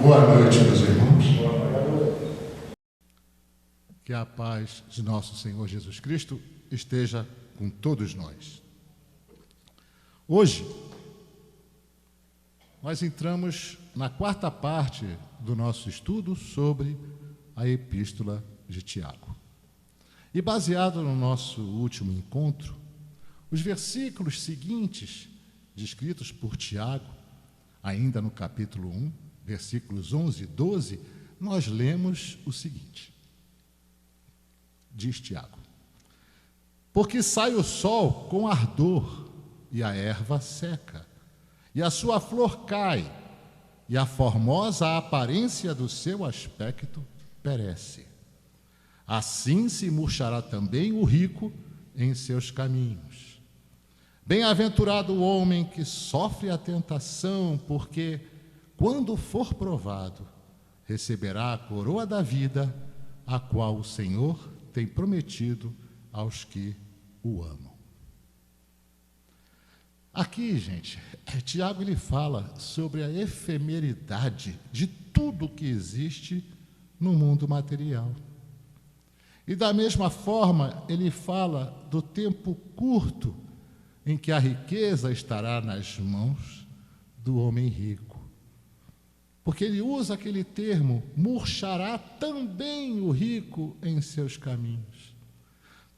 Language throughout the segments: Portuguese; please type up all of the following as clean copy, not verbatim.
Boa noite, meus irmãos. Que a paz de nosso Senhor Jesus Cristo esteja com todos nós. Hoje, nós entramos na quarta parte do nosso estudo sobre a Epístola de Tiago. E baseado no nosso último encontro, os versículos seguintes, descritos por Tiago, ainda no capítulo 1, versículos 11 e 12, nós lemos o seguinte. Diz Tiago: porque sai o sol com ardor, e a erva seca, e a sua flor cai, e a formosa aparência do seu aspecto perece. Assim se murchará também o rico em seus caminhos. Bem-aventurado o homem que sofre a tentação, porque, quando for provado, receberá a coroa da vida, a qual o Senhor tem prometido aos que o amam. Aqui, gente, Tiago ele fala sobre a efemeridade de tudo que existe no mundo material. E da mesma forma, ele fala do tempo curto em que a riqueza estará nas mãos do homem rico. Porque ele usa aquele termo, murchará também o rico em seus caminhos.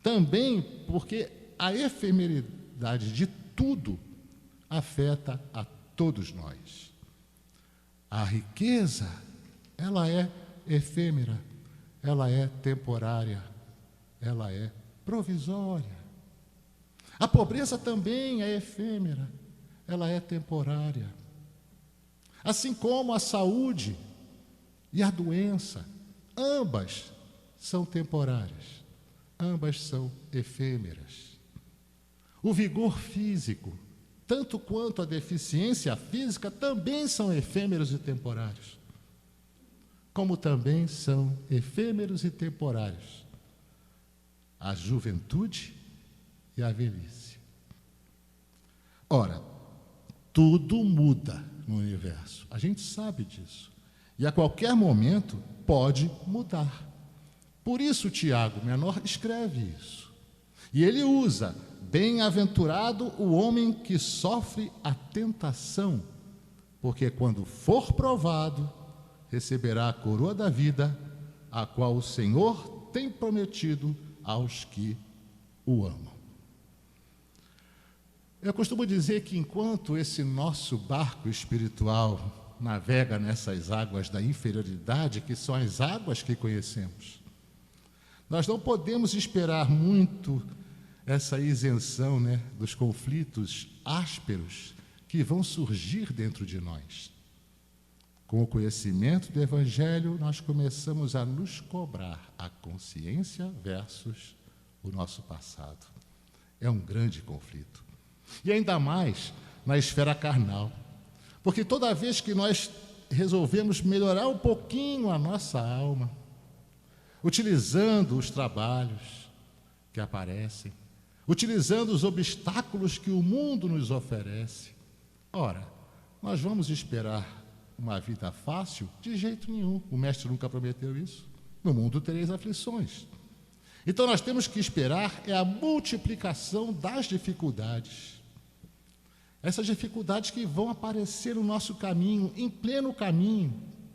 Também porque a efemeridade de tudo afeta a todos nós. A riqueza, ela é efêmera, ela é temporária, ela é provisória. A pobreza também é efêmera, ela é temporária. Assim como a saúde e a doença, ambas são temporárias, ambas são efêmeras. O vigor físico, tanto quanto a deficiência física, também são efêmeros e temporários. Como também são efêmeros e temporários a juventude e a velhice. Ora, tudo muda no universo. A gente sabe disso. E a qualquer momento pode mudar. Por isso, Tiago, menor, escreve isso. E ele usa: bem-aventurado o homem que sofre a tentação, porque quando for provado, receberá a coroa da vida, a qual o Senhor tem prometido aos que o amam. Eu costumo dizer que enquanto esse nosso barco espiritual navega nessas águas da inferioridade, que são as águas que conhecemos, nós não podemos esperar muito essa isenção, dos conflitos ásperos que vão surgir dentro de nós. Com o conhecimento do Evangelho, nós começamos a nos cobrar a consciência versus o nosso passado. É um grande conflito. E ainda mais na esfera carnal. Porque toda vez que nós resolvemos melhorar um pouquinho a nossa alma, utilizando os trabalhos que aparecem, utilizando os obstáculos que o mundo nos oferece, ora, nós vamos esperar uma vida fácil? De jeito nenhum. O Mestre nunca prometeu isso. No mundo tereis aflições. Então nós temos que esperar a multiplicação das dificuldades. Essas dificuldades que vão aparecer no nosso caminho, em pleno caminho.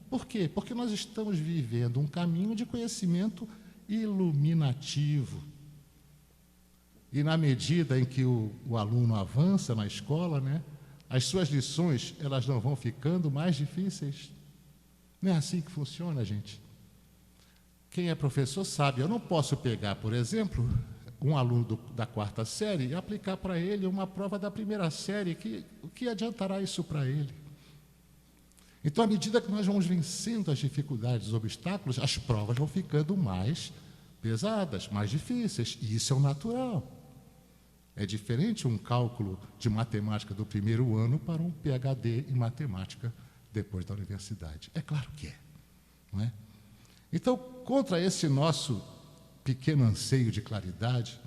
Por quê? Porque nós estamos vivendo um caminho de conhecimento iluminativo. E na medida em que o aluno avança na escola, as suas lições, elas não vão ficando mais difíceis. Não é assim que funciona, gente. Quem é professor sabe, eu não posso pegar, por exemplo, um aluno da quarta série e aplicar para ele uma prova da primeira série, o que adiantará isso para ele? Então, à medida que nós vamos vencendo as dificuldades, os obstáculos, as provas vão ficando mais pesadas, mais difíceis, e isso é o natural. É diferente um cálculo de matemática do primeiro ano para um PhD em matemática depois da universidade. É claro que é, não é? Então, contra esse nosso pequeno anseio de claridade,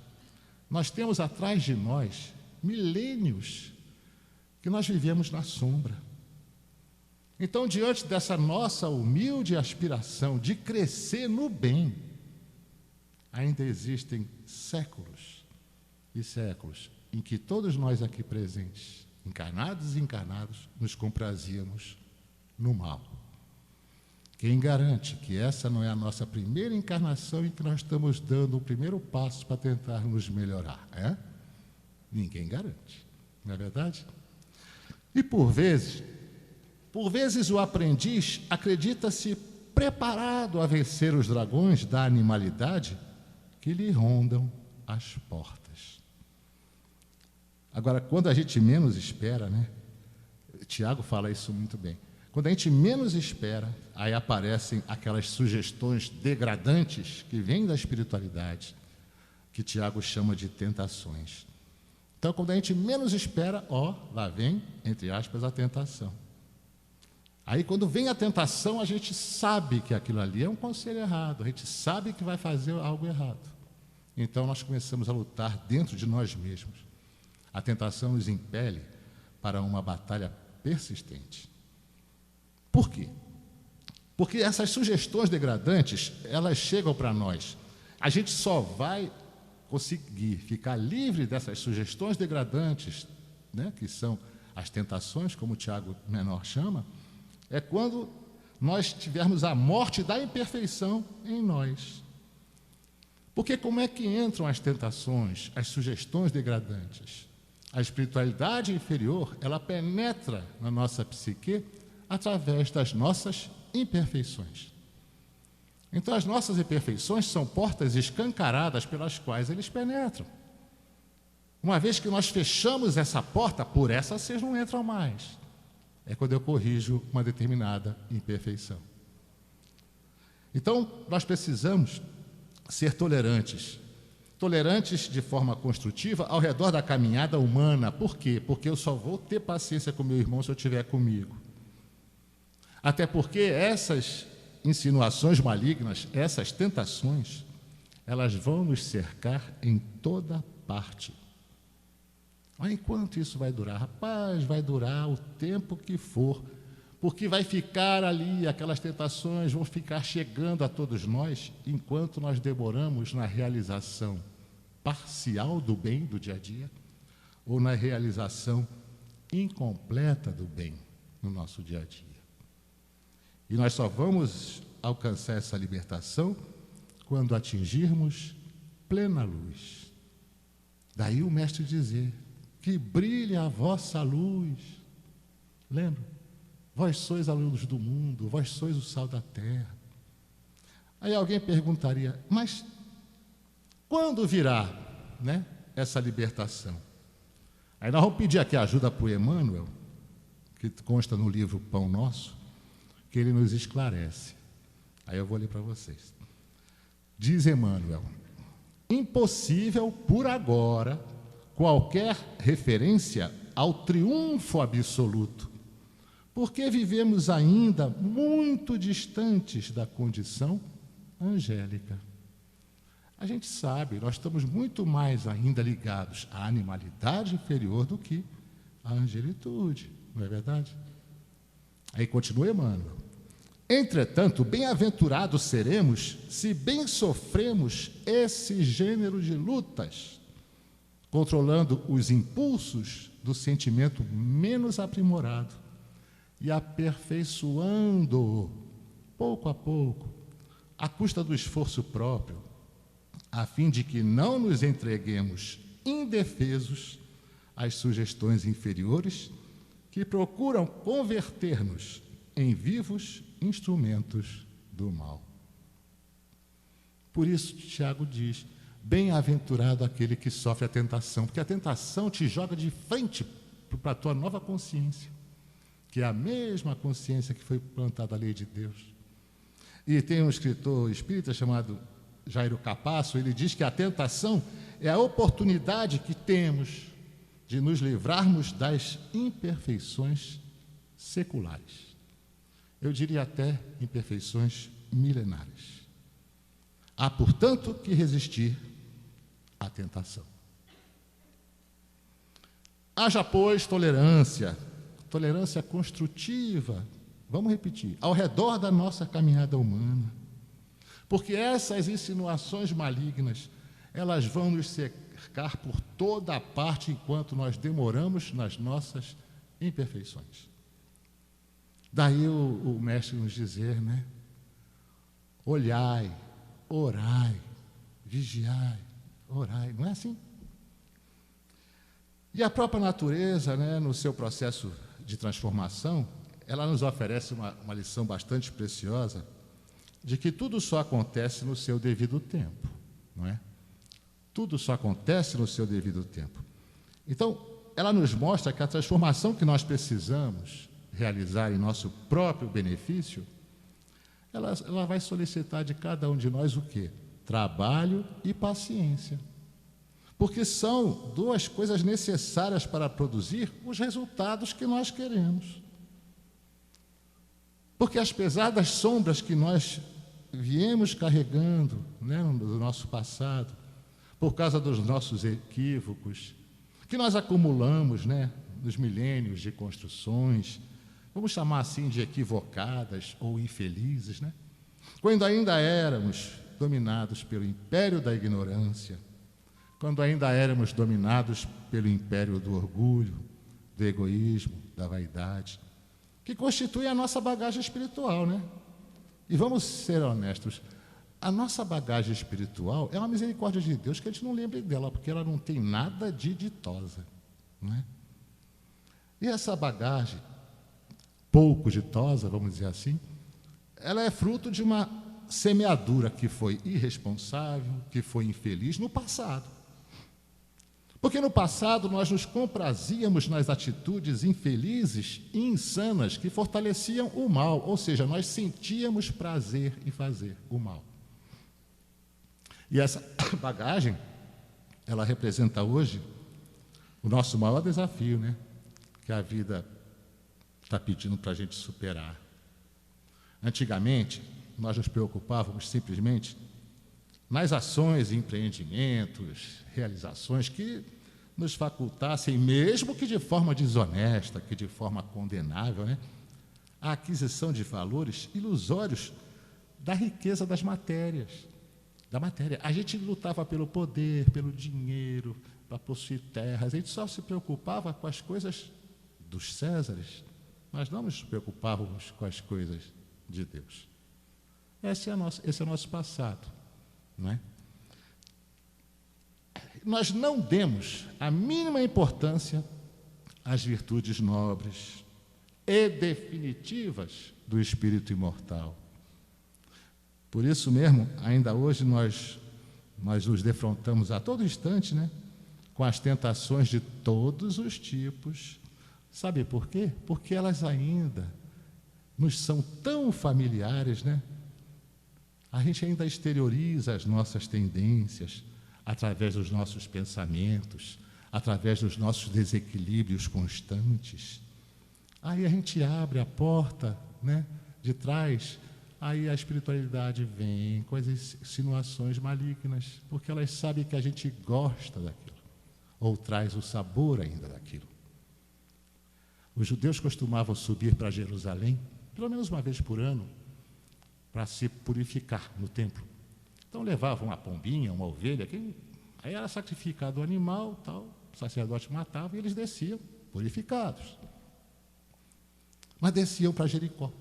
nós temos atrás de nós milênios que nós vivemos na sombra. Então, diante dessa nossa humilde aspiração de crescer no bem, ainda existem séculos e séculos em que todos nós aqui presentes, encarnados e desencarnados, nos comprazíamos no mal. Quem garante que essa não é a nossa primeira encarnação e que nós estamos dando o primeiro passo para tentar nos melhorar? Ninguém garante, não é verdade? E por vezes o aprendiz acredita-se preparado a vencer os dragões da animalidade que lhe rondam as portas. Agora, quando a gente menos espera, Tiago fala isso muito bem. Quando a gente menos espera, aí aparecem aquelas sugestões degradantes que vêm da espiritualidade, que Tiago chama de tentações. Então, quando a gente menos espera, lá vem, entre aspas, a tentação. Aí, quando vem a tentação, a gente sabe que aquilo ali é um conselho errado, a gente sabe que vai fazer algo errado. Então, nós começamos a lutar dentro de nós mesmos. A tentação nos impele para uma batalha persistente. Por quê? Porque essas sugestões degradantes, elas chegam para nós. A gente só vai conseguir ficar livre dessas sugestões degradantes, que são as tentações, como o Tiago Menor chama, é quando nós tivermos a morte da imperfeição em nós. Porque como é que entram as tentações, as sugestões degradantes? A espiritualidade inferior, ela penetra na nossa psique através das nossas imperfeições. Então, as nossas imperfeições são portas escancaradas pelas quais eles penetram. Uma vez que nós fechamos essa porta, por essa vocês não entram mais. É quando eu corrijo uma determinada imperfeição. Então, nós precisamos ser tolerantes. Tolerantes de forma construtiva ao redor da caminhada humana. Por quê? Porque eu só vou ter paciência com meu irmão se eu estiver comigo. Até porque essas insinuações malignas, essas tentações, elas vão nos cercar em toda parte. Mas enquanto isso vai durar? Rapaz, vai durar o tempo que for, porque vai ficar ali, aquelas tentações vão ficar chegando a todos nós, enquanto nós demoramos na realização parcial do bem do dia a dia, ou na realização incompleta do bem no nosso dia a dia. E nós só vamos alcançar essa libertação quando atingirmos plena luz. Daí o mestre dizer, que brilhe a vossa luz. Lembra? Vós sois a luz do mundo, vós sois o sal da terra. Aí alguém perguntaria, mas quando virá, essa libertação? Aí nós vamos pedir aqui ajuda para o Emmanuel, que consta no livro Pão Nosso, que ele nos esclarece. Aí eu vou ler para vocês. Diz Emmanuel, impossível por agora qualquer referência ao triunfo absoluto, porque vivemos ainda muito distantes da condição angélica. A gente sabe, nós estamos muito mais ainda ligados à animalidade inferior do que à angelitude, não é verdade? Aí continua Emmanuel. Entretanto, bem-aventurados seremos se bem sofremos esse gênero de lutas, controlando os impulsos do sentimento menos aprimorado e aperfeiçoando-o pouco a pouco, à custa do esforço próprio, a fim de que não nos entreguemos indefesos às sugestões inferiores que procuram converter-nos em vivos instrumentos do mal. Por isso, Tiago diz, bem-aventurado aquele que sofre a tentação, porque a tentação te joga de frente para a tua nova consciência, que é a mesma consciência que foi plantada a lei de Deus. E tem um escritor espírita chamado Jairo Capasso, ele diz que a tentação é a oportunidade que temos de nos livrarmos das imperfeições seculares. Eu diria até imperfeições milenares. Há, portanto, que resistir à tentação. Haja, pois, tolerância construtiva, vamos repetir, ao redor da nossa caminhada humana. Porque essas insinuações malignas, elas vão nos cercar por toda a parte enquanto nós demoramos nas nossas imperfeições. Daí o mestre nos dizer, né? Olhai, orai, vigiai, orai. Não é assim? E a própria natureza, né, no seu processo de transformação, ela nos oferece uma lição bastante preciosa de que tudo só acontece no seu devido tempo, não é? Tudo só acontece no seu devido tempo. Então, ela nos mostra que a transformação que nós precisamos realizar em nosso próprio benefício, ela vai solicitar de cada um de nós o quê? Trabalho e paciência. Porque são duas coisas necessárias para produzir os resultados que nós queremos. Porque apesar das sombras que nós viemos carregando, né, do nosso passado, por causa dos nossos equívocos, que nós acumulamos, né, nos milênios de construções, vamos chamar assim de equivocadas ou infelizes, né? Quando ainda éramos dominados pelo império da ignorância, quando ainda éramos dominados pelo império do orgulho, do egoísmo, da vaidade, que constitui a nossa bagagem espiritual, né? E vamos ser honestos, a nossa bagagem espiritual é uma misericórdia de Deus que a gente não lembre dela, porque ela não tem nada de ditosa, não é? E essa bagagem, pouco ditosa, vamos dizer assim, ela é fruto de uma semeadura que foi irresponsável, que foi infeliz no passado. Porque no passado nós nos comprazíamos nas atitudes infelizes e insanas que fortaleciam o mal, ou seja, nós sentíamos prazer em fazer o mal. E essa bagagem, ela representa hoje o nosso maior desafio, né? Que a vida está pedindo para a gente superar. Antigamente, nós nos preocupávamos simplesmente nas ações e empreendimentos, realizações que nos facultassem, mesmo que de forma desonesta, que de forma condenável, né, a aquisição de valores ilusórios da riqueza das matérias, da matéria. A gente lutava pelo poder, pelo dinheiro, para possuir terras. A gente só se preocupava com as coisas dos Césares. Nós não nos preocupávamos com as coisas de Deus. Esse é o nosso passado, não é? Nós não demos a mínima importância às virtudes nobres e definitivas do espírito imortal. Por isso mesmo, ainda hoje nós nos defrontamos a todo instante, né, com as tentações de todos os tipos. Sabe por quê? Porque elas ainda nos são tão familiares, né? A gente ainda exterioriza as nossas tendências através dos nossos pensamentos, através dos nossos desequilíbrios constantes. Aí a gente abre a porta, né, de trás, aí a espiritualidade vem com as insinuações malignas, porque elas sabem que a gente gosta daquilo, ou traz o sabor ainda daquilo. Os judeus costumavam subir para Jerusalém, pelo menos uma vez por ano, para se purificar no templo. Então levavam uma pombinha, uma ovelha, aí era sacrificado o animal, tal, o sacerdote matava e eles desciam purificados. Mas desciam para Jericó.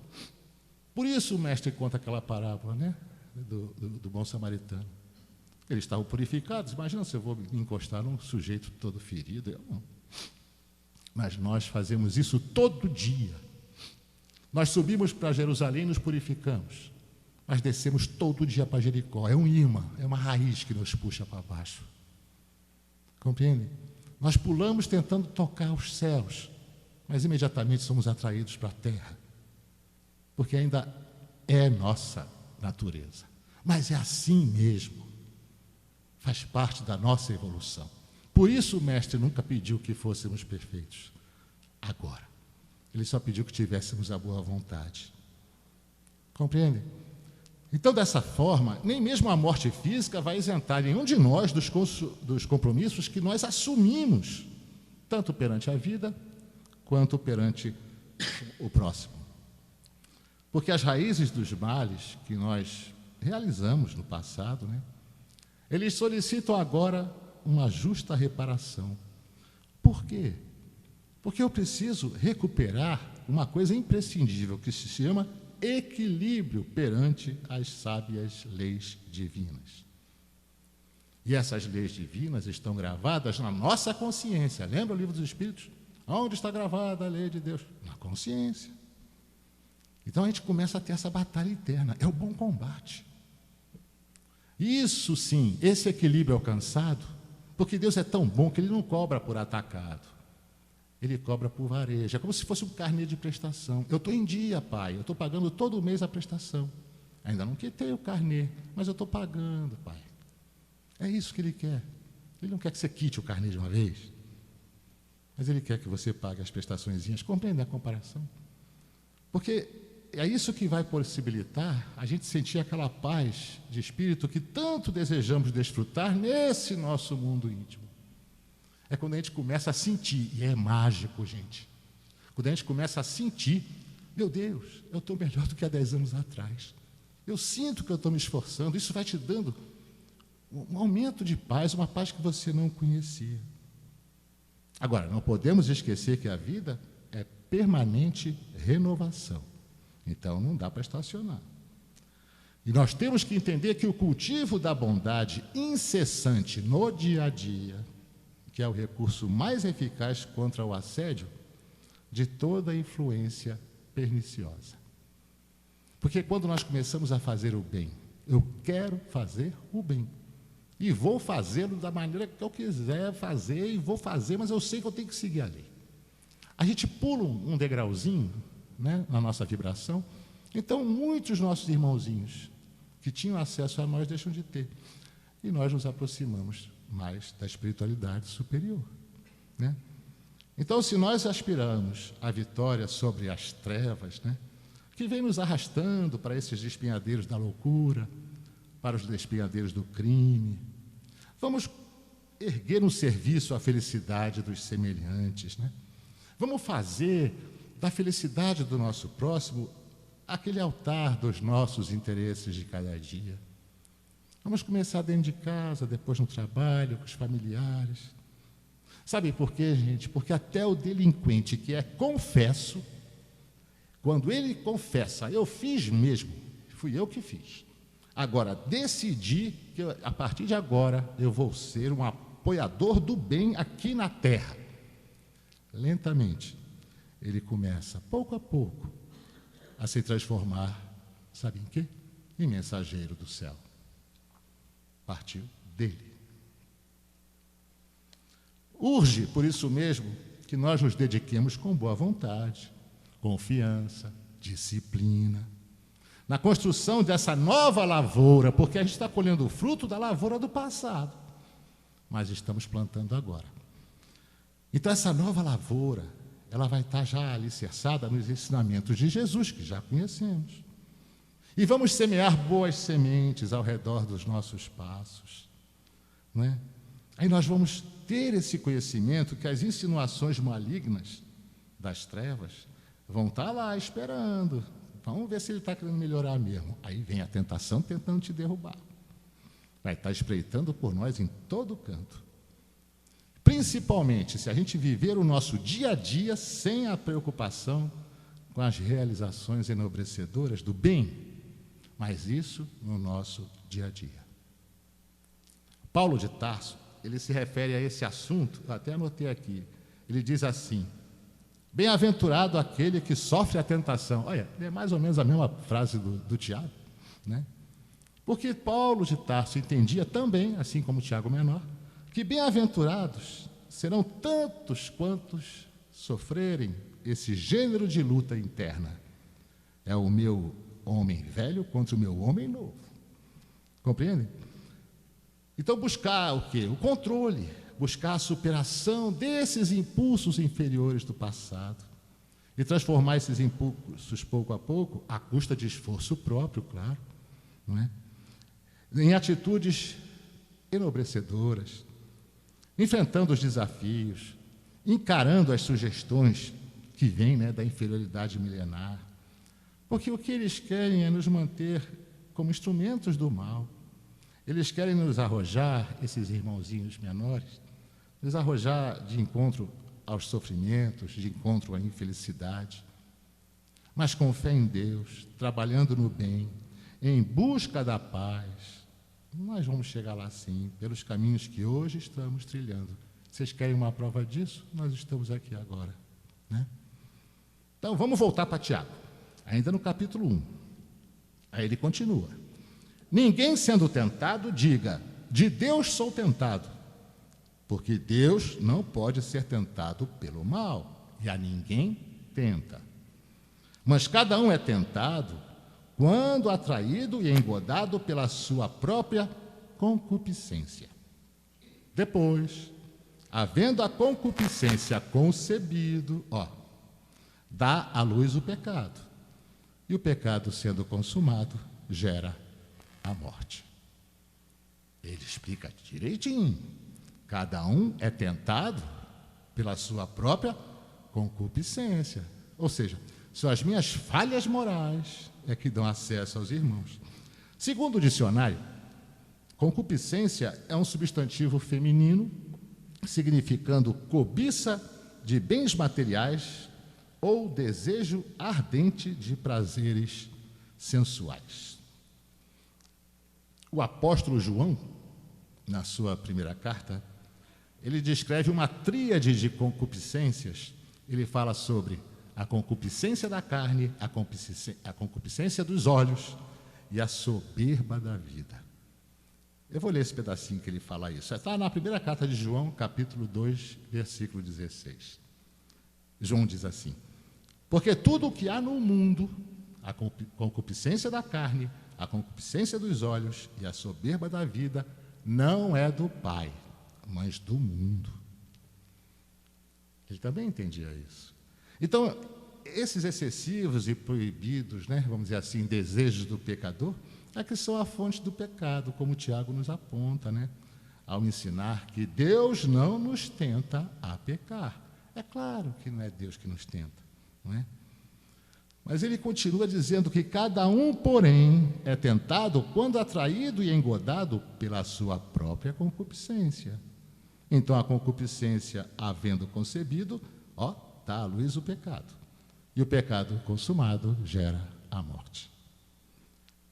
Por isso o mestre conta aquela parábola, né, do bom samaritano. Eles estavam purificados. Imagina se eu vou me encostar num sujeito todo ferido. Não. Mas nós fazemos isso todo dia. Nós subimos para Jerusalém e nos purificamos. Mas descemos todo dia para Jericó. É um imã, é uma raiz que nos puxa para baixo. Compreende? Nós pulamos tentando tocar os céus, mas imediatamente somos atraídos para a terra. Porque ainda é nossa natureza. Mas é assim mesmo. Faz parte da nossa evolução. Por isso o mestre nunca pediu que fôssemos perfeitos. Agora. Ele só pediu que tivéssemos a boa vontade. Compreende? Então, dessa forma, nem mesmo a morte física vai isentar nenhum de nós dos compromissos que nós assumimos, tanto perante a vida, quanto perante o próximo. Porque as raízes dos males que nós realizamos no passado, né, eles solicitam agora uma justa reparação. Por quê? Porque eu preciso recuperar uma coisa imprescindível que se chama equilíbrio perante as sábias leis divinas. E essas leis divinas estão gravadas na nossa consciência. Lembra o livro dos Espíritos? Onde está gravada a lei de Deus? Na consciência. Então a gente começa a ter essa batalha interna. É o bom combate. Isso sim, esse equilíbrio alcançado, porque Deus é tão bom que Ele não cobra por atacado. Ele cobra por varejo. É como se fosse um carnê de prestação. Eu estou em dia, pai. Eu estou pagando todo mês a prestação. Ainda não quitei o carnê, mas eu estou pagando, pai. É isso que Ele quer. Ele não quer que você quite o carnê de uma vez, mas Ele quer que você pague as prestaçõezinhas. Compreende a comparação? Porque é isso que vai possibilitar a gente sentir aquela paz de espírito que tanto desejamos desfrutar nesse nosso mundo íntimo. É quando a gente começa a sentir, e é mágico, gente. Quando a gente começa a sentir, meu Deus, eu estou melhor do que há 10 anos atrás. Eu sinto que eu estou me esforçando. Isso vai te dando um aumento de paz, uma paz que você não conhecia. Agora, não podemos esquecer que a vida é permanente renovação. Então, não dá para estacionar. E nós temos que entender que o cultivo da bondade incessante no dia a dia, que é o recurso mais eficaz contra o assédio de toda influência perniciosa. Porque quando nós começamos a fazer o bem, eu quero fazer o bem, e vou fazê-lo da maneira que eu quiser fazer, e vou fazer, mas eu sei que eu tenho que seguir a lei. A gente pula um degrauzinho, né, na nossa vibração, então muitos nossos irmãozinhos que tinham acesso a nós deixam de ter, e nós nos aproximamos mais da espiritualidade superior, né? Então, se nós aspiramos à vitória sobre as trevas, né, que vem nos arrastando para esses despenhadeiros da loucura, para os despenhadeiros do crime, vamos erguer um serviço à felicidade dos semelhantes, né? Vamos fazer da felicidade do nosso próximo aquele altar dos nossos interesses de cada dia. Vamos começar dentro de casa, depois no trabalho, com os familiares. Sabe por quê, gente? Porque até o delinquente que é confesso, quando ele confessa, eu fiz mesmo, fui eu que fiz. Agora, decidi que a partir de agora eu vou ser um apoiador do bem aqui na terra. Lentamente, ele começa, pouco a pouco, a se transformar, sabe em quê? Em mensageiro do céu. Partiu dele. Urge, por isso mesmo, que nós nos dediquemos com boa vontade, confiança, disciplina, na construção dessa nova lavoura, porque a gente está colhendo o fruto da lavoura do passado, mas estamos plantando agora. Então, essa nova lavoura, ela vai estar já alicerçada nos ensinamentos de Jesus, que já conhecemos. E vamos semear boas sementes ao redor dos nossos passos, não é? Aí nós vamos ter esse conhecimento que as insinuações malignas das trevas vão estar lá esperando. Vamos ver se ele está querendo melhorar mesmo. Aí vem a tentação tentando te derrubar. Vai estar espreitando por nós em todo canto. Principalmente se a gente viver o nosso dia a dia sem a preocupação com as realizações enobrecedoras do bem, mas isso no nosso dia a dia. Paulo de Tarso, ele se refere a esse assunto, eu até anotei aqui, ele diz assim: bem-aventurado aquele que sofre a tentação. Olha, é mais ou menos a mesma frase do Tiago, né? Porque Paulo de Tarso entendia também, assim como Tiago Menor, que bem-aventurados serão tantos quantos sofrerem esse gênero de luta interna. É o meu homem velho contra o meu homem novo. Compreendem? Então, buscar o quê? O controle, buscar a superação desses impulsos inferiores do passado e transformar esses impulsos, pouco a pouco, à custa de esforço próprio, claro, não é? Em atitudes enobrecedoras, enfrentando os desafios, encarando as sugestões que vêm, né, da inferioridade milenar. Porque o que eles querem é nos manter como instrumentos do mal. Eles querem nos arrojar, esses irmãozinhos menores, nos arrojar de encontro aos sofrimentos, de encontro à infelicidade. Mas com fé em Deus, trabalhando no bem, em busca da paz, nós vamos chegar lá sim, pelos caminhos que hoje estamos trilhando. Vocês querem uma prova disso? Nós estamos aqui agora, né? Então, vamos voltar para Tiago, ainda no capítulo 1. Aí ele continua. Ninguém sendo tentado, diga, de Deus sou tentado, porque Deus não pode ser tentado pelo mal, e a ninguém tenta. Mas cada um é tentado quando atraído e engodado pela sua própria concupiscência. Depois, havendo a concupiscência concebido, dá à luz o pecado. E o pecado, sendo consumado, gera a morte. Ele explica direitinho. Cada um é tentado pela sua própria concupiscência. Ou seja, são as minhas falhas morais é que dão acesso aos irmãos. Segundo o dicionário, concupiscência é um substantivo feminino, significando cobiça de bens materiais ou desejo ardente de prazeres sensuais. O apóstolo João, na sua primeira carta, ele descreve uma tríade de concupiscências. Ele fala sobre a concupiscência da carne, a concupiscência dos olhos e a soberba da vida. Eu vou ler esse pedacinho que ele fala isso. Está na primeira carta de João, capítulo 2, versículo 16. João diz assim: porque tudo o que há no mundo, a concupiscência da carne, a concupiscência dos olhos e a soberba da vida, não é do Pai, mas do mundo. Ele também entendia isso. Então, esses excessivos e proibidos, vamos dizer assim, desejos do pecador, é que são a fonte do pecado, como o Tiago nos aponta, ao ensinar que Deus não nos tenta a pecar. É claro que não é Deus que nos tenta, não é? Mas ele continua dizendo que cada um, porém, é tentado quando atraído e engodado pela sua própria concupiscência. Então, a concupiscência, havendo concebido, dá à luz o pecado. E o pecado consumado gera a morte.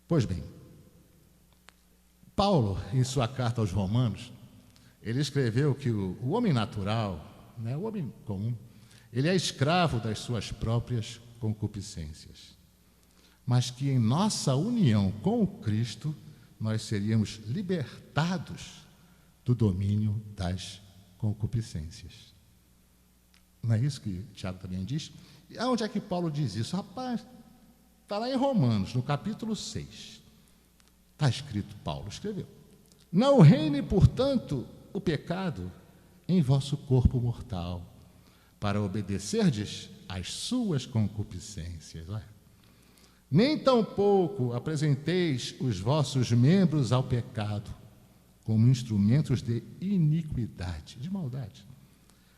Pois bem, Paulo, em sua carta aos Romanos, ele escreveu que o homem natural, o homem comum, ele é escravo das suas próprias concupiscências. Mas que em nossa união com o Cristo, nós seríamos libertados do domínio das concupiscências. Não é isso que Tiago também diz? E aonde é que Paulo diz isso? Rapaz, está lá em Romanos, no capítulo 6. Está escrito, Paulo escreveu: não reine, portanto, o pecado em vosso corpo mortal, para obedecerdes às suas concupiscências. Nem tampouco apresenteis os vossos membros ao pecado, como instrumentos de iniquidade, de maldade,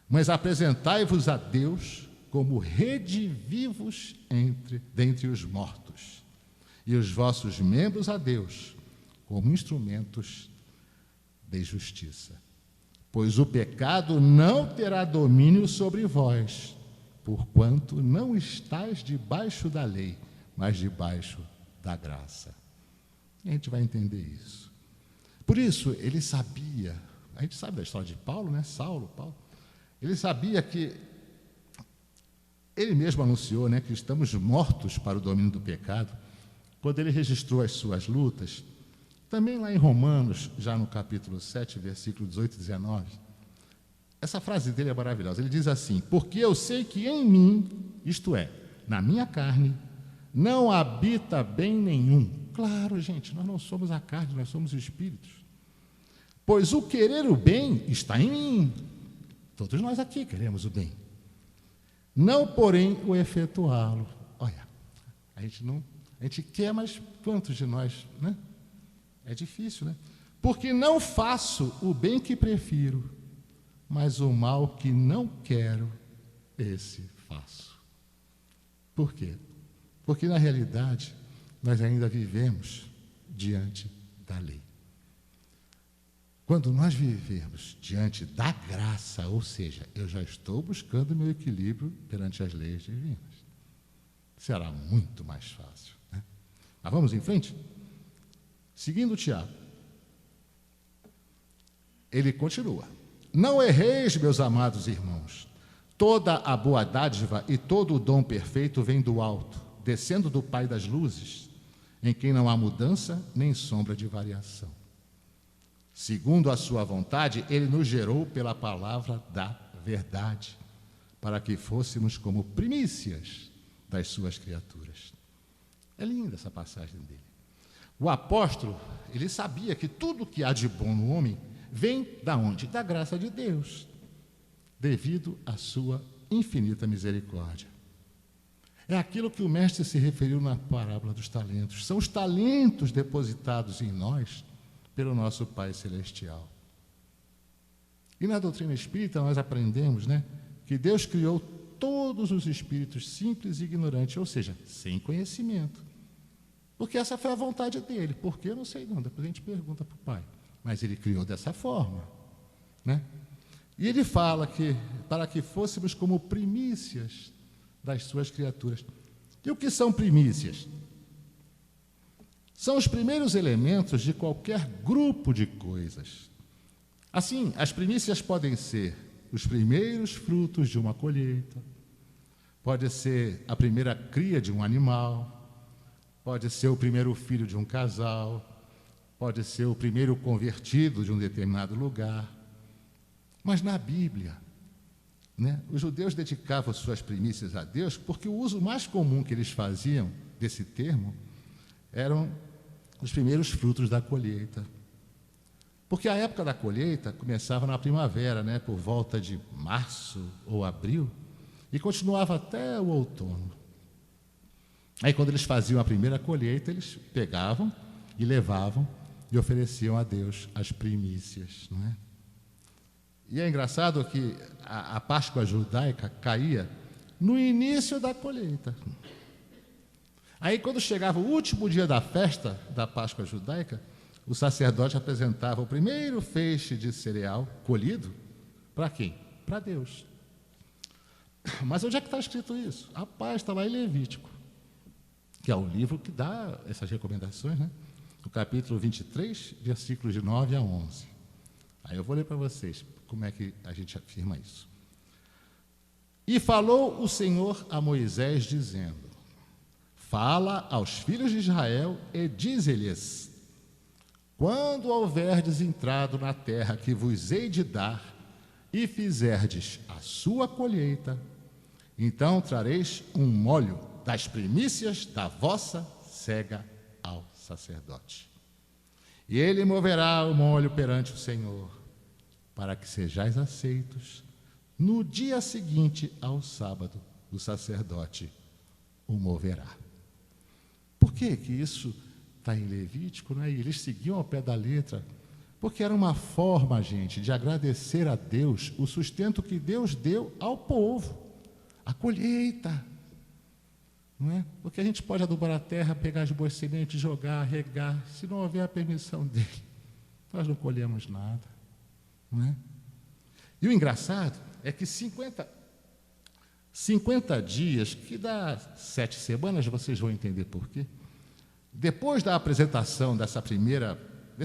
mas apresentai-vos a Deus como redivivos dentre os mortos, e os vossos membros a Deus como instrumentos de justiça. Pois o pecado não terá domínio sobre vós, porquanto não estáis debaixo da lei, mas debaixo da graça. E a gente vai entender isso. Por isso, ele sabia, a gente sabe da história de Paulo, Paulo. Ele sabia que, ele mesmo anunciou, que estamos mortos para o domínio do pecado, quando ele registrou as suas lutas. Também lá em Romanos, já no capítulo 7, versículo 18 e 19, essa frase dele é maravilhosa. Ele diz assim: porque eu sei que em mim, isto é, na minha carne, não habita bem nenhum. Claro, gente, nós não somos a carne, nós somos espíritos. Pois o querer o bem está em mim. Todos nós aqui queremos o bem. Não, porém, o efetuá-lo. Olha, a gente quer, mas quantos de nós, É difícil, Porque não faço o bem que prefiro, mas o mal que não quero, esse faço. Por quê? Porque, na realidade, nós ainda vivemos diante da lei. Quando nós vivemos diante da graça, ou seja, eu já estou buscando meu equilíbrio perante as leis divinas, será muito mais fácil, né? Mas vamos em frente? Seguindo Tiago, ele continua: não erreis, meus amados irmãos, toda a boa dádiva e todo o dom perfeito vem do alto, descendo do Pai das luzes, em quem não há mudança nem sombra de variação. Segundo a sua vontade, ele nos gerou pela palavra da verdade, para que fôssemos como primícias das suas criaturas. É linda essa passagem dele. O apóstolo, ele sabia que tudo que há de bom no homem vem da onde? Da graça de Deus, devido à sua infinita misericórdia. É aquilo que o mestre se referiu na parábola dos talentos. São os talentos depositados em nós pelo nosso Pai Celestial. E na doutrina espírita nós aprendemos, né, que Deus criou todos os espíritos simples e ignorantes, ou seja, sem conhecimento. Porque essa foi a vontade dele. Por quê? Eu não sei não, depois a gente pergunta para o Pai. Mas ele criou dessa forma, né? E ele fala que para que fôssemos como primícias das suas criaturas. E o que são primícias? São os primeiros elementos de qualquer grupo de coisas. Assim, as primícias podem ser os primeiros frutos de uma colheita, pode ser a primeira cria de um animal, pode ser o primeiro filho de um casal, pode ser o primeiro convertido de um determinado lugar. Mas na Bíblia, né, os judeus dedicavam suas primícias a Deus porque o uso mais comum que eles faziam desse termo eram os primeiros frutos da colheita. Porque a época da colheita começava na primavera, né, por volta de março ou abril, e continuava até o outono. Aí, quando eles faziam a primeira colheita, eles pegavam e levavam e ofereciam a Deus as primícias, não é? E é engraçado que a Páscoa judaica caía no início da colheita. Aí, quando chegava o último dia da festa da Páscoa judaica, o sacerdote apresentava o primeiro feixe de cereal colhido para quem? Para Deus. Mas onde é que está escrito isso? Rapaz, está lá em Levítico, que é o livro que dá essas recomendações, né? No capítulo 23, versículos de 9 a 11. Aí eu vou ler para vocês como é que a gente afirma isso. E falou o Senhor a Moisés, dizendo: fala aos filhos de Israel e dize-lhes: quando houverdes entrado na terra que vos hei de dar, e fizerdes a sua colheita, então trareis um molho das primícias da vossa cega ao sacerdote. E ele moverá o molho perante o Senhor, para que sejais aceitos. No dia seguinte ao sábado, o sacerdote o moverá. Por que isso está em Levítico, né? E eles seguiam ao pé da letra, porque era uma forma, gente, de agradecer a Deus o sustento que Deus deu ao povo, a colheita, não é? Porque a gente pode adubar a terra, pegar as boas sementes, jogar, regar, se não houver a permissão dele, nós não colhemos nada, não é? E o engraçado é que 50 dias, que dá 7 semanas, vocês vão entender por quê. Depois da apresentação desse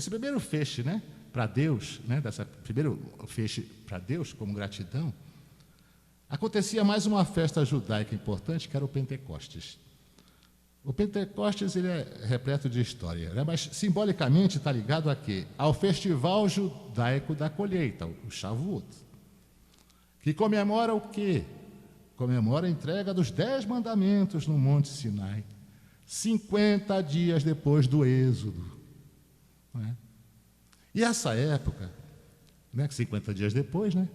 primeiro feixe, né, para Deus, né, dessa primeiro feixe para Deus como gratidão, acontecia mais uma festa judaica importante, que era o Pentecostes. O Pentecostes ele é repleto de história, né, mas simbolicamente está ligado a quê? Ao festival judaico da colheita, o Shavuot, que comemora o quê? Comemora a entrega dos 10 mandamentos no Monte Sinai, 50 dias depois do Êxodo, não é? E essa época, né, 50 dias depois, né,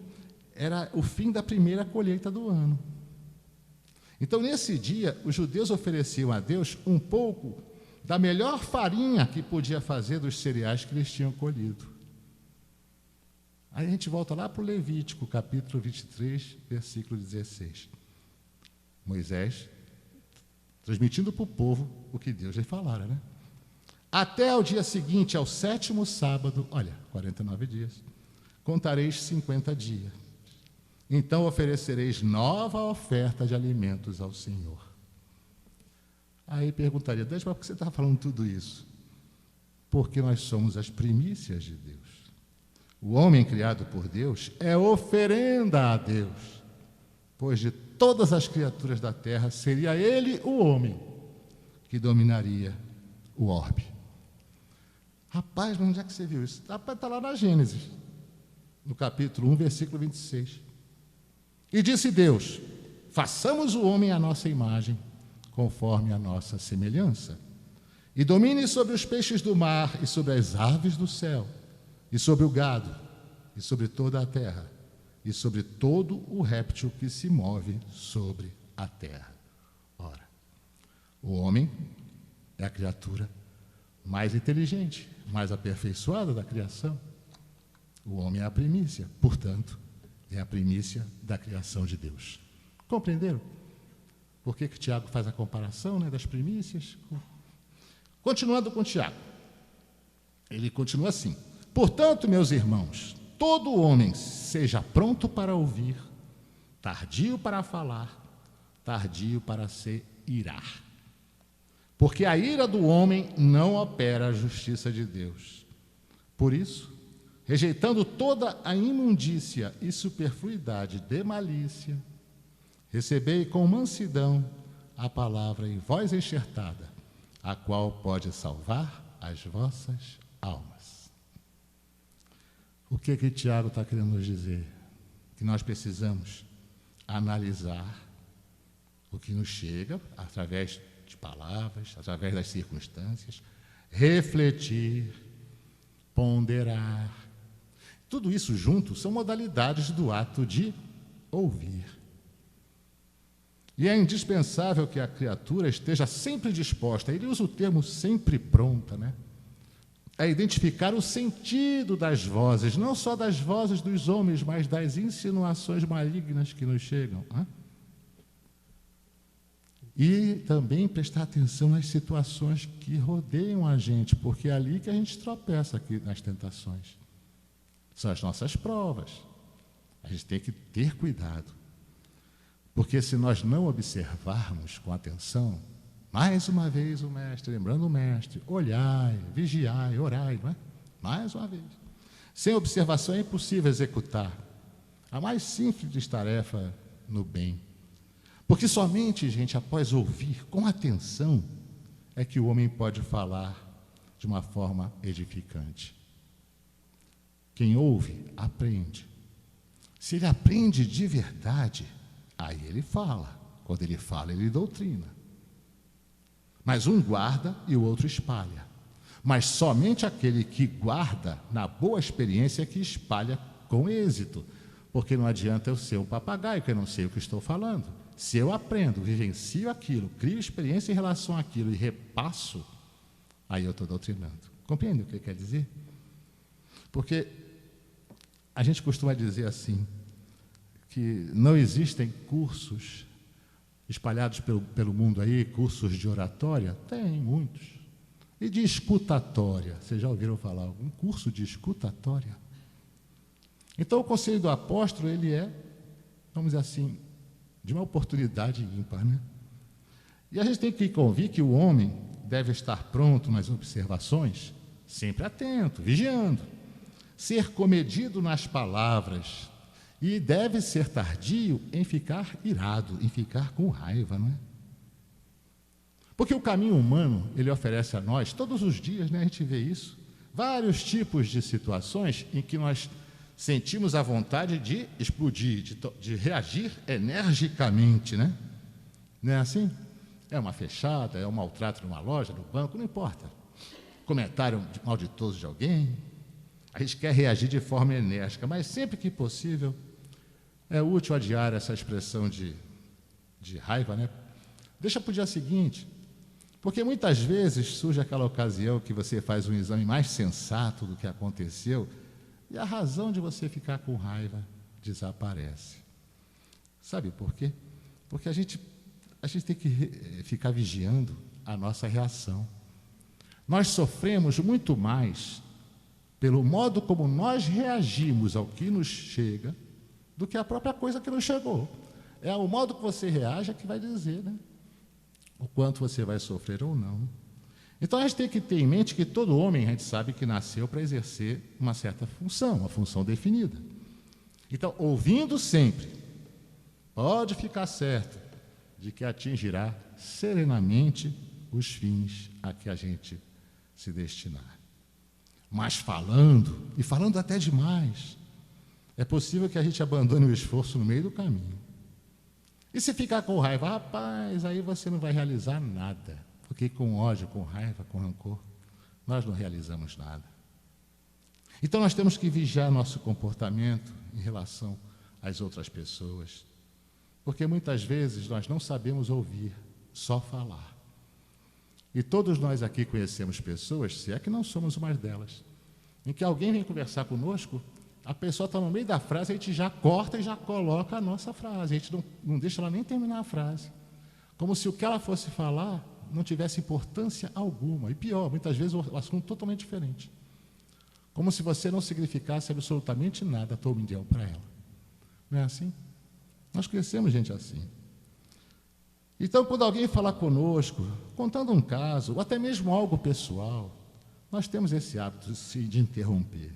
era o fim da primeira colheita do ano. Então, nesse dia, os judeus ofereciam a Deus um pouco da melhor farinha que podia fazer dos cereais que eles tinham colhido. Aí a gente volta lá para o Levítico, capítulo 23, versículo 16. Moisés transmitindo para o povo o que Deus lhe falara, né? Até ao dia seguinte, ao 7º sábado, olha, 49 dias, contareis 50 dias. Então oferecereis nova oferta de alimentos ao Senhor. Aí perguntaria, Deus, mas por que você está falando tudo isso? Porque nós somos as primícias de Deus. O homem criado por Deus é oferenda a Deus, pois de todas as criaturas da terra seria ele, o homem, que dominaria o orbe. Rapaz, mas onde é que você viu isso? Está lá na Gênesis, no capítulo 1, versículo 26. E disse Deus, façamos o homem à nossa imagem, conforme a nossa semelhança, e domine sobre os peixes do mar, e sobre as aves do céu, e sobre o gado, e sobre toda a terra, e sobre todo o réptil que se move sobre a terra. Ora, o homem é a criatura mais inteligente, mais aperfeiçoada da criação. O homem é a primícia, portanto, é a primícia da criação de Deus. Compreenderam? Por que Tiago faz a comparação, né, das primícias? Continuando com Tiago, ele continua assim: portanto, meus irmãos, todo homem seja pronto para ouvir, tardio para falar, tardio para se irar. Porque a ira do homem não opera a justiça de Deus. Por isso, rejeitando toda a imundícia e superfluidade de malícia, recebei com mansidão a palavra em voz enxertada, a qual pode salvar as vossas almas. O que Tiago está querendo nos dizer? Que nós precisamos analisar o que nos chega através de palavras, através das circunstâncias, refletir, ponderar. Tudo isso junto são modalidades do ato de ouvir. E é indispensável que a criatura esteja sempre disposta, ele usa o termo sempre pronta, né, a identificar o sentido das vozes, não só das vozes dos homens, mas das insinuações malignas que nos chegam, né? E também prestar atenção nas situações que rodeiam a gente, porque é ali que a gente tropeça aqui nas tentações. São as nossas provas. A gente tem que ter cuidado. Porque se nós não observarmos com atenção, mais uma vez o mestre, lembrando o mestre, olhai, vigiai, orai, não é? Mais uma vez. Sem observação é impossível executar a mais simples tarefa no bem. Porque somente, gente, após ouvir com atenção, é que o homem pode falar de uma forma edificante. Quem ouve, aprende. Se ele aprende de verdade, aí ele fala. Quando ele fala, ele doutrina. Mas um guarda e o outro espalha. Mas somente aquele que guarda na boa experiência é que espalha com êxito. Porque não adianta eu ser um papagaio, que eu não sei o que estou falando. Se eu aprendo, vivencio aquilo, crio experiência em relação àquilo e repasso, aí eu estou doutrinando. Compreende o que quer dizer? Porque a gente costuma dizer assim, que não existem cursos espalhados pelo mundo aí, cursos de oratória? Tem muitos. E de escutatória? Vocês já ouviram falar algum curso de escutatória? Então, o Conselho do Apóstolo, ele é, vamos dizer assim, de uma oportunidade ímpar, né? E a gente tem que convir que o homem deve estar pronto nas observações, sempre atento, vigiando, ser comedido nas palavras, e deve ser tardio em ficar irado, em ficar com raiva, não é? Porque o caminho humano, ele oferece a nós, todos os dias, né, a gente vê isso, vários tipos de situações em que nós sentimos a vontade de explodir, de reagir energicamente, né? Não é assim? É uma fechada, é um maltrato numa loja, no banco, não importa. Comentário maldoso de alguém. A gente quer reagir de forma enérgica, mas sempre que possível é útil adiar essa expressão de raiva, né? Deixa para o dia seguinte, porque muitas vezes surge aquela ocasião que você faz um exame mais sensato do que aconteceu e a razão de você ficar com raiva desaparece. Sabe por quê? Porque a gente a gente tem que ficar vigiando a nossa reação. Nós sofremos muito mais pelo modo como nós reagimos ao que nos chega do que a própria coisa que nos chegou. É o modo que você reage que vai dizer, né, o quanto você vai sofrer ou não. Então, a gente tem que ter em mente que todo homem, a gente sabe que nasceu para exercer uma certa função, uma função definida. Então, ouvindo sempre, pode ficar certo de que atingirá serenamente os fins a que a gente se destinar. Mas falando, e falando até demais, é possível que a gente abandone o esforço no meio do caminho. E se ficar com raiva, rapaz, aí você não vai realizar nada. Porque com ódio, com raiva, com rancor, nós não realizamos nada. Então nós temos que vigiar nosso comportamento em relação às outras pessoas. Porque muitas vezes nós não sabemos ouvir, só falar. E todos nós aqui conhecemos pessoas, se é que não somos uma delas, em que alguém vem conversar conosco, a pessoa está no meio da frase, a gente já corta e já coloca a nossa frase. A gente não deixa ela nem terminar a frase. Como se o que ela fosse falar não tivesse importância alguma. E pior, muitas vezes o assunto totalmente diferente. Como se você não significasse absolutamente nada, tão mundial para ela. Não é assim? Nós conhecemos gente assim. Então, quando alguém falar conosco, contando um caso, ou até mesmo algo pessoal, nós temos esse hábito de interromper.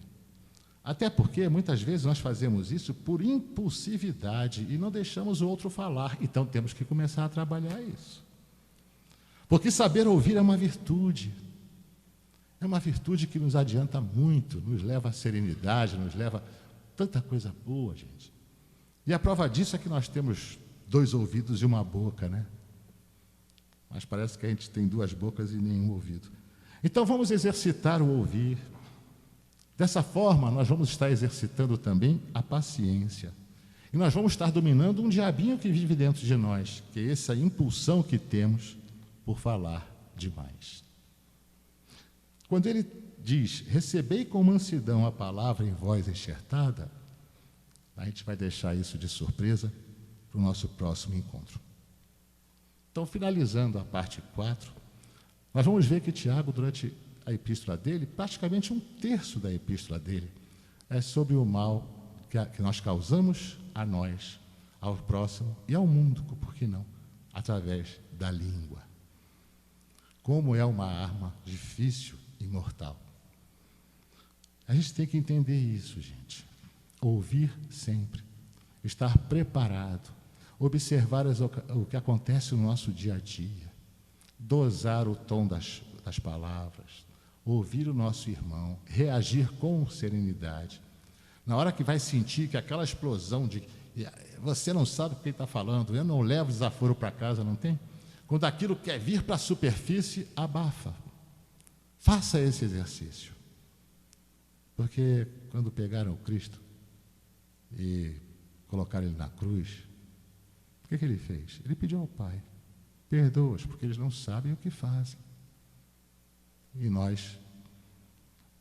Até porque, muitas vezes, nós fazemos isso por impulsividade e não deixamos o outro falar. Então, temos que começar a trabalhar isso. Porque saber ouvir é uma virtude. É uma virtude que nos adianta muito, nos leva à serenidade, nos leva a tanta coisa boa, gente. E a prova disso é que nós temos 2 ouvidos e uma boca, né? Mas parece que a gente tem 2 bocas e nenhum ouvido. Então vamos exercitar o ouvir. Dessa forma, nós vamos estar exercitando também a paciência. E nós vamos estar dominando um diabinho que vive dentro de nós, que é essa impulsão que temos por falar demais. Quando ele diz, recebei com mansidão a palavra em voz enxertada, a gente vai deixar isso de surpresa para o nosso próximo encontro. Então, finalizando a parte 4, nós vamos ver que Tiago, durante a epístola dele, praticamente 1/3 da epístola dele, é sobre o mal que nós causamos a nós, ao próximo e ao mundo, por que não? Através da língua. Como é uma arma difícil e mortal. A gente tem que entender isso, gente. Ouvir sempre, estar preparado, observar o que acontece no nosso dia a dia, dosar o tom das palavras, ouvir o nosso irmão, reagir com serenidade. Na hora que vai sentir que aquela explosão de você não sabe o que ele está falando, eu não levo desaforo para casa, não tem? Quando aquilo quer vir para a superfície, abafa. Faça esse exercício. Porque quando pegaram Cristo e colocaram ele na cruz, o que ele fez? Ele pediu ao Pai, perdoa-os, porque eles não sabem o que fazem. E nós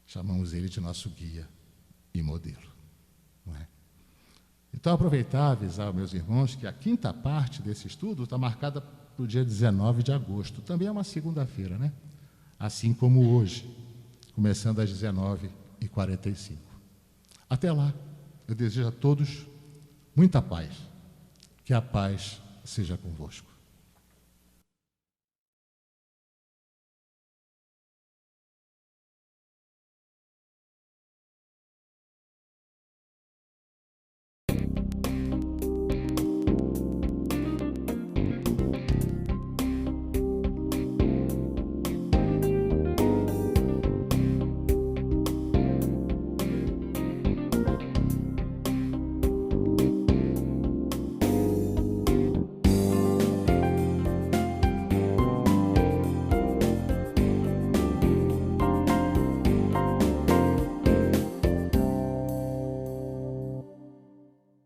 chamamos ele de nosso guia e modelo. Não é? Então, aproveitar e avisar meus irmãos que a 5ª parte desse estudo está marcada para o dia 19 de agosto. Também é uma segunda-feira, né? Assim como hoje, começando às 19h45. Até lá, eu desejo a todos muita paz. Que a paz seja convosco.